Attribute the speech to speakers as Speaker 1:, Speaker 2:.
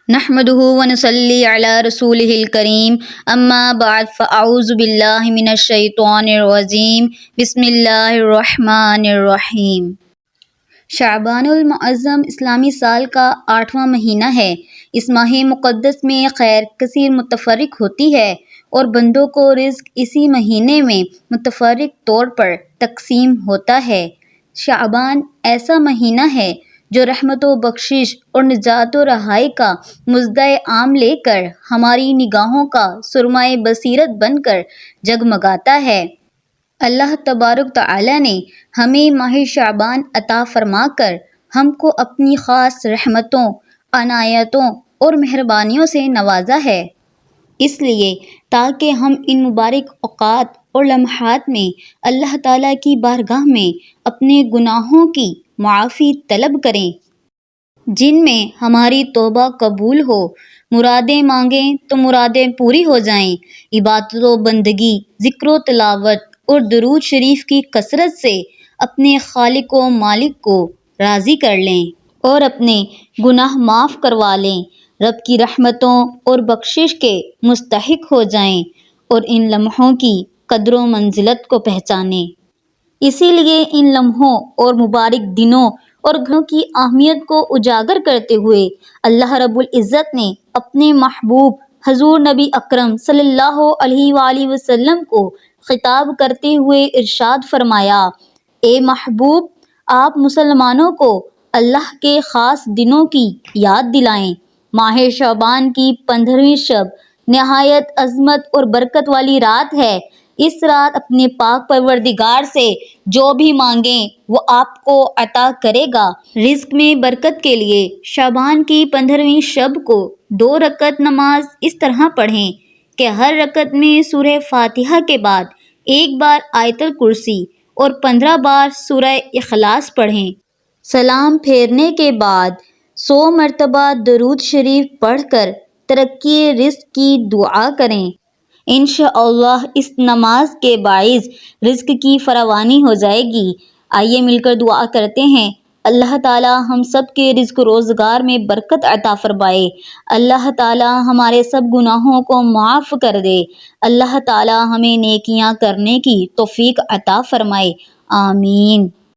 Speaker 1: نحمده ونصلي على رسوله الكريم اما بعد فاعوذ باللہ من الشیطان الرجیم بسم اللہ الرحمن الرحیم۔ شعبان المعظم اسلامی سال کا 8واں مہینہ ہے۔ اس ماہ مقدس میں خیر کثیر متفرق ہوتی ہے اور بندوں کو رزق اسی مہینے میں متفرق طور پر تقسیم ہوتا ہے۔ شعبان ایسا مہینہ ہے جو رحمت و بخشش اور نجات و رہائی کا مژدہ عام لے کر ہماری نگاہوں کا سرمۂ بصیرت بن کر جگمگاتا ہے۔ اللہ تبارک تعالیٰ نے ہمیں ماہ شعبان عطا فرما کر ہم کو اپنی خاص رحمتوں، عنایتوں اور مہربانیوں سے نوازا ہے۔ اس لیے تاکہ ہم ان مبارک اوقات اور لمحات میں اللہ تعالیٰ کی بارگاہ میں اپنے گناہوں کی معافی طلب کریں، جن میں ہماری توبہ قبول ہو، مرادیں مانگیں تو مرادیں پوری ہو جائیں، عبادت و بندگی، ذکر و تلاوت اور درود شریف کی کثرت سے اپنے خالق و مالک کو راضی کر لیں اور اپنے گناہ معاف کروا لیں، رب کی رحمتوں اور بخشش کے مستحق ہو جائیں اور ان لمحوں کی قدر و منزلت کو پہچانیں۔ اسی لیے ان لمحوں اور مبارک دنوں اور گھڑیوں کی اہمیت کو اجاگر کرتے ہوئے اللہ رب العزت نے اپنے محبوب حضور نبی اکرم صلی اللہ علیہ وآلہ وسلم کو خطاب کرتے ہوئے ارشاد فرمایا، اے محبوب، آپ مسلمانوں کو اللہ کے خاص دنوں کی یاد دلائیں۔ ماہ شعبان کی 15ویں شب نہایت عظمت اور برکت والی رات ہے۔ اس رات اپنے پاک پروردگار سے جو بھی مانگیں وہ آپ کو عطا کرے گا۔ رزق میں برکت کے لیے شعبان کی 15ویں شب کو 2 رکعت نماز اس طرح پڑھیں کہ ہر رکعت میں سورہ فاتحہ کے بعد 1 بار آیت الکرسی اور 15 بار سورہ اخلاص پڑھیں۔ سلام پھیرنے کے بعد 100 مرتبہ درود شریف پڑھ کر ترقی رزق کی دعا کریں۔ انشاءاللہ اس نماز کے باعث رزق کی فراوانی ہو جائے گی۔ آئیے مل کر دعا کرتے ہیں۔ اللہ تعالی ہم سب کے رزق و روزگار میں برکت عطا فرمائے۔ اللہ تعالی ہمارے سب گناہوں کو معاف کر دے۔ اللہ تعالی ہمیں نیکیاں کرنے کی توفیق عطا فرمائے۔ آمین۔